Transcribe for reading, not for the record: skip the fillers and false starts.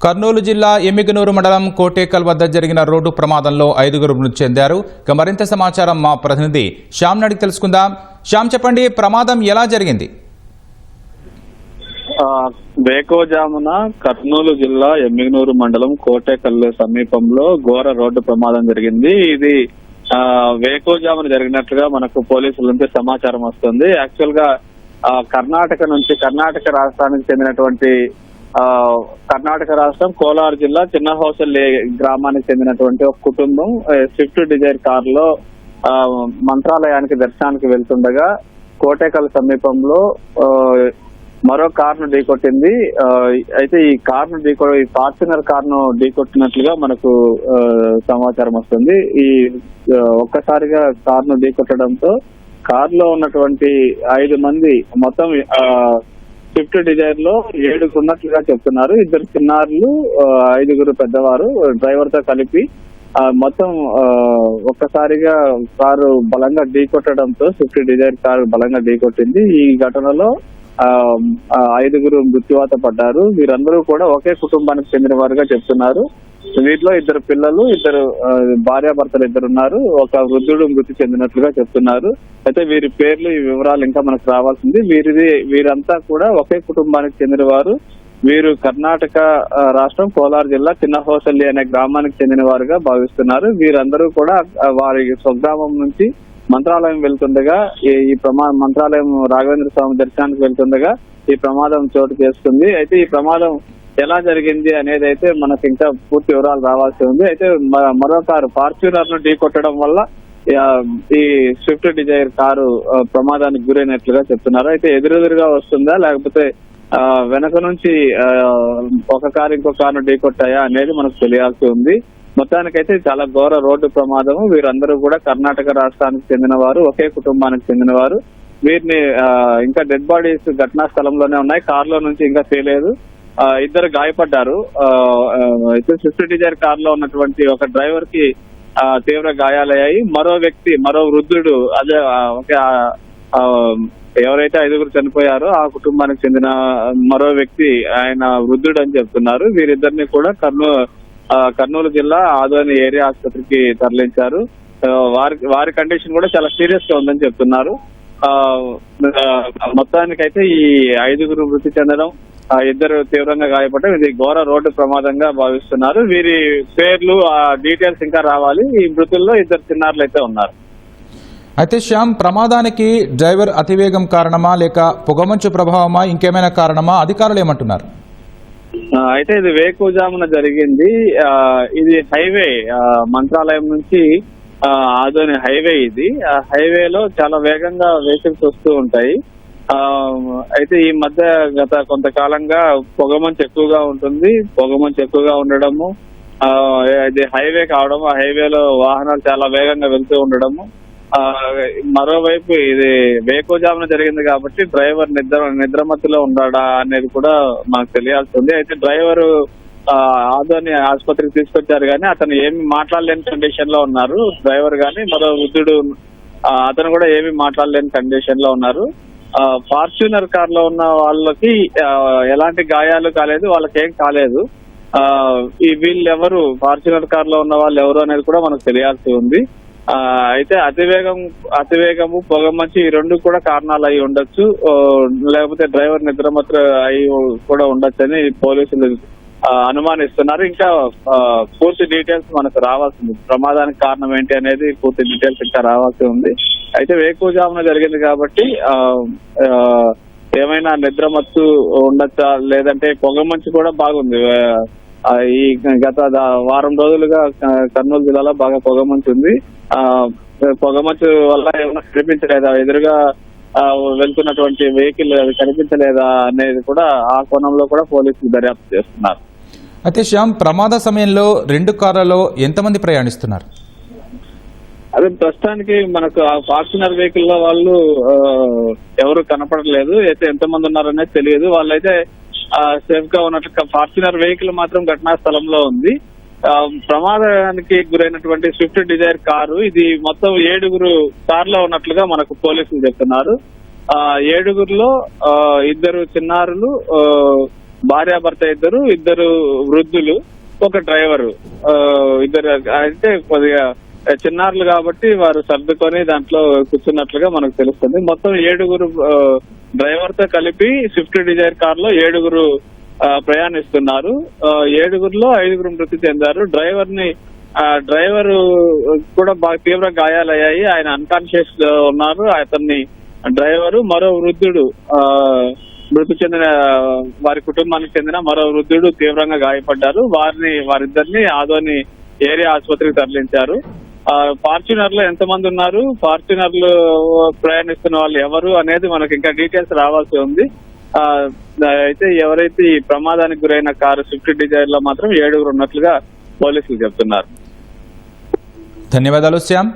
కర్నూలు జిల్లా ఎమ్మిగనూరు మండలం కోటేకల్ వద్ద జరిగిన రోడ్డు ప్రమాదంలో 5గురు మృతి చెందారు. మరింత సమాచారం మా ప్రతినిధి శ్యామ్ అడిగి తెలుసుకుందాం. శ్యామ్, చెప్పండి, ప్రమాదం ఎలా జరిగింది? వేకోజామున కర్నూలు జిల్లా ఎమ్మిగనూరు మండలం కోటేకల్ సమీపంలో ఘోర రోడ్డు ప్రమాదం జరిగింది. ఇది వేకోజామున జరిగినట్లుగా మనకు పోలీసుల నుంచి సమాచారం వస్తుంది. యాక్చువల్ గా కర్ణాటక రాష్ట్రానికి చెందినటువంటి కర్ణాటక రాష్ట్రం కోలార్ జిల్లా చిన్నహోసల్లి గ్రామానికి చెందినటువంటి ఒక కుటుంబం స్విఫ్ట్ డిజైర్ కార్ లో మంత్రాలయానికి దర్శనానికి వెళ్తుండగా కోటేకల్ సమీపంలో మరో కార్ ను ఢీకొట్టింది. అయితే ఈ ఫార్చునర్ కార్ ను ఢీకొట్టినట్లుగా మనకు సమాచారం వస్తుంది. ఈ ఒక్కసారిగా కార్ ను ఢీకొట్టడంతో కార్ లో ఉన్నటువంటి 5 మంది, మొత్తం స్విఫ్ట్ డిజైర్ లో 7 ఉన్నట్లుగా చెప్తున్నారు. 2 చిన్నారులు, 5గురు పెద్దవారు, డ్రైవర్ తో కలిపి మొత్తం ఒక్కసారిగా కారు బలంగా ఢీకొట్టడంతో స్విఫ్ట్ డిజైర్ కారు బలంగా ఢీకొట్టింది. ఈ ఘటనలో 5గురు మృత్యువాత పడ్డారు. వీరందరూ కూడా ఒకే కుటుంబానికి చెందిన వారుగా చెప్తున్నారు. వీటిలో 2 పిల్లలు, 2 భార్యాభర్తలు 2 ఉన్నారు. ఒక వృద్ధుడు మృతి చెందినట్లుగా చెప్తున్నారు. అయితే వీరి పేర్లు, ఈ వివరాలు ఇంకా మనకు రావాల్సింది. వీరంతా కూడా ఒకే కుటుంబానికి చెందిన వారు. వీరు కర్ణాటక రాష్ట్రం కోలార్ జిల్లా చిన్నహోసల్లి అనే గ్రామానికి చెందిన వారుగా భావిస్తున్నారు. వీరందరూ కూడా వారి స్వగ్రామం నుంచి మంత్రాలయం వెళ్తుండగా మంత్రాలయం రాఘవేంద్ర స్వామి దర్శనానికి వెళ్తుండగా ఈ ప్రమాదం చోటు చేసుకుంది. అయితే ఈ ప్రమాదం ఎలా జరిగింది అనేది అయితే మనకు ఇంకా పూర్తి వివరాలు రావాల్సి ఉంది. అయితే మరో కారు ఫార్చునర్ ను ఢీకొట్టడం వల్ల ఈ స్విఫ్ట్ డిజైర్ కారు ప్రమాదానికి గురైనట్లుగా చెప్తున్నారు. అయితే ఎదురెదురుగా వస్తుందా, లేకపోతే వెనక నుంచి ఒక కారు ఇంకో కారును ఢీకొట్టాయా అనేది మనకు తెలియాల్సి ఉంది. మొత్తానికైతే చాలా ఘోర రోడ్డు ప్రమాదము. వీరందరూ కూడా కర్ణాటక రాష్ట్రానికి చెందిన వారు, ఒకే కుటుంబానికి చెందిన వారు. వీరిని ఇంకా డెడ్ బాడీస్ ఘటనా స్థలంలోనే ఉన్నాయి, కారులో నుంచి ఇంకా తేలేదు. 2 గాయపడ్డారు. అయితే స్విఫ్ట్ డిజైర్ కార్ లో ఉన్నటువంటి ఒక డ్రైవర్ కి తీవ్ర గాయాలయ్యాయి. మరో వృద్ధుడు, అదే ఎవరైతే 5గురు చనిపోయారో ఆ కుటుంబానికి చెందిన మరో వ్యక్తి, ఆయన వృద్ధుడు అని చెప్తున్నారు. వీరిద్దరిని కూడా కర్నూలు జిల్లా ఆదోని ఏరియా ఆసుపత్రికి తరలించారు. వారి కండిషన్ కూడా చాలా సీరియస్ గా ఉందని చెప్తున్నారు. మొత్తానికైతే ఈ 5గురు మృతి చెందడం, 2 తీవ్రంగా గాయపడడం, ఇది ఘోర రోడ్డు ప్రమాదంగా భావిస్తున్నారు. వీరి పేర్లు, డీటెయిల్స్ ఇంకా రావాలి. ఈ మృతుల్లో 2 చిన్నారులు అయితే ఉన్నారు. అయితే శ్యామ్, ప్రమాదానికి డ్రైవర్ అతివేగం కారణమా, లేక పొగమంచు ప్రభావమా, ఇంకేమైనా కారణమా? అధికారులు ఏమంటున్నారు? అయితే ఇది వేకుజామున జరిగింది. ఇది హైవే, మంత్రాలయం నుంచి ఆదోని హైవే. ఇది హైవేలో చాలా వేగంగా వెహికల్స్ వస్తూ ఉంటాయి. అయితే ఈ మధ్య గత కొంతకాలంగా పొగమంచు ఎక్కువగా ఉంటుంది. పొగమంచు ఎక్కువగా ఉండడము, ఇది హైవే కావడం, ఆ హైవేలో వాహనాలు చాలా వేగంగా వెళ్తూ ఉండడము. మరోవైపు ఇది వేకుజామున జరిగింది కాబట్టి డ్రైవర్ నిద్రమత్తులో ఉన్నాడా అనేది కూడా మనకు తెలియాల్సి ఉంది. అయితే డ్రైవరు ఆదోని ఆసుపత్రికి తీసుకొచ్చారు, కానీ అతను ఏమి మాట్లాడలేని కండిషన్ లో ఉన్నారు. డ్రైవర్ గాని మరో వృద్ధుడు, అతను కూడా ఏమి మాట్లాడలేని కండిషన్ లో ఉన్నారు. ఫార్చునర్ కార్ లో ఉన్న వాళ్ళకి ఎలాంటి గాయాలు కాలేదు, వాళ్ళకి ఏం కాలేదు. వీళ్ళు ఎవరు, ఫార్చునర్ కార్ లో ఉన్న వాళ్ళు ఎవరు అనేది కూడా మనకు తెలియాల్సి ఉంది. అయితే అతివేగము, పొగమంచు, ఈ 2 కూడా కారణాలు అయి ఉండొచ్చు. లేకపోతే డ్రైవర్ నిద్రమత్తు అయి కూడా ఉండొచ్చు అని పోలీసులు అనుమానిస్తున్నారు. ఇంకా పూర్తి డీటెయిల్స్ మనకు రావాల్సింది. ప్రమాదానికి కారణం ఏంటి అనేది పూర్తి డీటెయిల్స్ ఇంకా రావాల్సి ఉంది. అయితే వేకుజామున జరిగింది కాబట్టి ఏమైనా నిద్రమత్తు ఉండొచ్చా, లేదంటే పొగమంచు కూడా బాగుంది. ఈ గత వారం రోజులుగా కర్నూలు జిల్లాలో బాగా పొగమంచు ఉంది. పొగమంచు వల్ల ఏమైనా కనిపించలేదా, ఎదురుగా వెళ్తున్నటువంటి వెహికల్ అది కనిపించలేదా అనేది కూడా ఆ కోణంలో కూడా పోలీసులు దర్యాప్తు చేస్తున్నారు. అయితే శ్యామ్, ప్రమాద సమయంలో 2 కార్లలో ఎంతమంది ప్రయాణిస్తున్నారు? అదే ప్రస్తుతానికి మనకు ఆ ఫార్చునర్ వెహికల్ లో వాళ్ళు ఎవరు కనపడలేదు. అయితే ఎంతమంది ఉన్నారనేది తెలియదు. వాళ్ళైతే సేఫ్ గా ఉన్నట్లు, ఫార్చునర్ వెహికల్ మాత్రం ఘటనా స్థలంలో ఉంది. ప్రమాదానికి గురైనటువంటి స్విఫ్ట్ డిజైర్ కారు, ఇది మొత్తం 7గురు కారులో ఉన్నట్లుగా మనకు పోలీసులు చెప్తున్నారు. 7గురిలో 2 చిన్నారులు, భార్యాభర్త ఇద్దరు వృద్ధులు, ఒక డ్రైవరు. ఇద్దరు అయితే కొద్దిగా చిన్నారులు కాబట్టి వారు సర్దుకొని దాంట్లో కూర్చున్నట్లుగా మనకు తెలుస్తుంది. మొత్తం 7 డ్రైవర్ తో కలిపి స్విఫ్ట్ డిజైర్ కార్ లో 7 ప్రయాణిస్తున్నారు. 7లో 5 మృతి చెందారు. డ్రైవర్ కూడా బాగా తీవ్ర గాయాలయ్యాయి. ఆయన అన్కాన్షియస్ ఉన్నారు. అతన్ని డ్రైవరు, మరో వృద్ధుడు, మృతి చెందిన వారి కుటుంబానికి చెందిన మరో వృద్ధుడు తీవ్రంగా గాయపడ్డారు. వారిద్దరిని ఆదోని ఏరియా ఆసుపత్రికి తరలించారు. ఫార్చునర్ లో ఎంతమంది ఉన్నారు, ఫార్చునర్ లో ప్రయాణిస్తున్న వాళ్ళు ఎవరు అనేది మనకు ఇంకా డీటెయిల్స్ రావాల్సి ఉంది. అయితే ఎవరైతే ఈ ప్రమాదానికి గురైన కారు స్విఫ్ట్ డిజైర్ లో మాత్రం 7 ఉన్నట్లుగా పోలీసులు చెప్తున్నారు. ధన్యవాదాలు శ్యామ్.